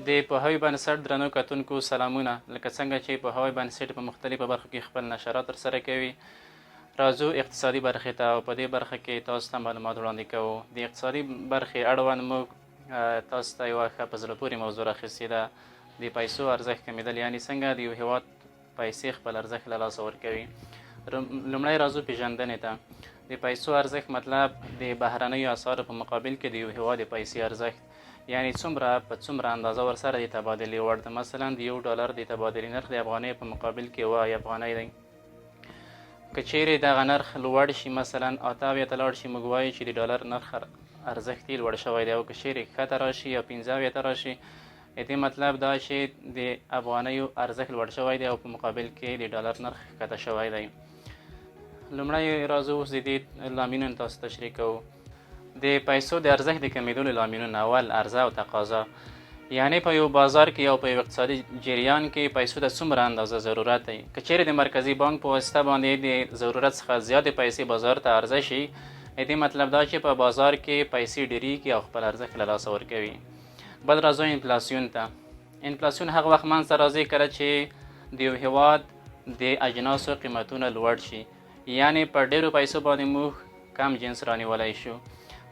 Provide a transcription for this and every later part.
د پوهاوي بنسټ درنو کتونکو سلامونه. لکه څنګه چې پوهاوي بنسټ په مختلفو برخو کې خپل نشرات ترسره کوي، راځو اقتصادي برخې ته، او په دې برخه کې تاسو ته معلومات وړاندې کوو. د اقتصادي برخې اړوند موږ تاسو ته یوه ښه په زړه پورې موضوع راخیستې ده، د پیسو ارزښت کمیدل، یعنې څنګه د یو هیواد پیسې خپل ارزښت له لاسه ورکوي. لومړی راځو پیژندنې ته. د پیسو ارزښت مطلب د بهرنیو اسعارو په مقابل کې د یو هیواد د پیسې ارزښت، یعنې څومره اندازه ورسره د تبادلې وړ ده. مثلا د $1 د تبادلې نرخ د افغانۍ په مقابل کې 7 افغانۍ دی. که چیرې دغه نرخ لوړ شي، مثلا 8 ته لاړ شي، موږ وایو چې د ډالر نرخ ارزښت یې لوړ شوی دی. او که چیرې ښکته راشي یا 15 ته راشي، د دې مطلب دا چې د افغانیو ارزښت لوړ شوی دی او په مقابل کې د ډالر نرخ ښکته شوی دی. لومړی راځو اوس د دې لاملونه تاسو تشریح کوو. د پیسو د ارزښت د کمیدلو لاملونه: اول، عرضه او تقاضا، یعنې په یو بازار کې او په یو اقتصادي جریان کې پیسو ته څومره اندازه ضرورت دی. که چیرې د مرکزي بانک په واسطه باندې د ضرورت څخه زیاتې پیسې بازار ته عرضه شي، د دې مطلب دا چې په بازار کې پیسې ډیریږي او خپل ارزښت له لاسه ورکوي. بل راځو انفلاسیون ته. انفلاسیون هغه وخت منځته راځي کله چې د یو هیواد د اجناسو قیمتونه لوړ شي، یعنې په ډیرو پیسو باندې موږ کم جنس رانیولی شو.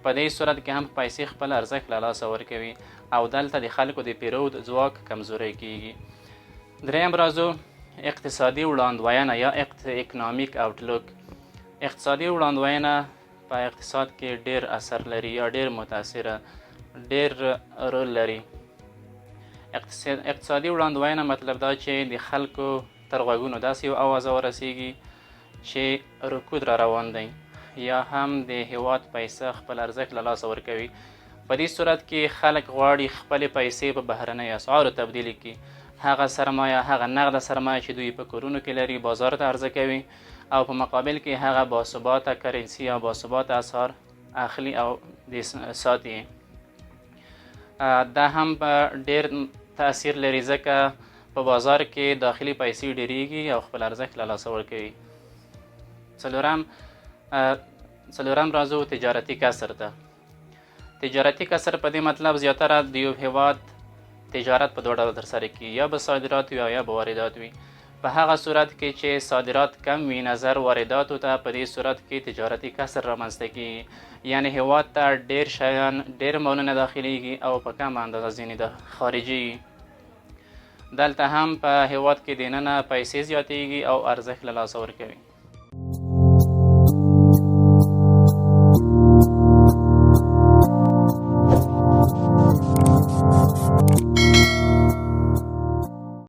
په دې صورت کې هم پیسې خپل ارزښت له لاسه ورکوي او دلته د خلکو د پیرود ځواک کمزوری کیږي. دریم راځو اقتصادي وړاندوینه یا اکنامیک آوټلوک. اقتصادي وړاندوینه په اقتصاد کې ډیر اثر لري یا ډیر متاثره، ډیر رول لري. اقتصادي وړاندوینه مطلب دا چې د خلکو تر غوږونو داسې یو اوازه ورسیږي چې رکود را روان دی، یا هم د هیواد پیسه خپل ارزښت له لاسه ورکوي. په دې صورت کې خلک غواړي خپلې پیسې په بهرنیو اسعارو تبدیل کړي. هغه سرمایه، هغه نغده سرمایه چې دوی په کورونو کې لري، بازار ته عرضه کوي، او په مقابل کې هغه باثباته کرنسي یا باثباته اسعار اخلي او ساتي. دا هم ډیر تاثیر لري ځکه په بازار کې داخلي پیسې ډیریږي او خپل ارزښت له لاسه ورکوي. څلورم راځو تجارتي کسر ته. تجارتي کسر په دې مطلب زیاتره د یو هیواد تجارت په 2 ډوله ترسره کیږي، یا به صادرات وي او یا به واردات وي. په هغه صورت کې چې صادرات کم وي نظر وارداتو ته، په دې صورت کې تجارتي کسر رامنځته کیږي، یعنې هیواد ته ډیر شیان، ډیر مالونه داخلیږي او په کم اندازه ځینې خارجي. دلته هم په هیواد کې دننه پیسې زیاتیږي او ارزښت له لاسه ورکوي.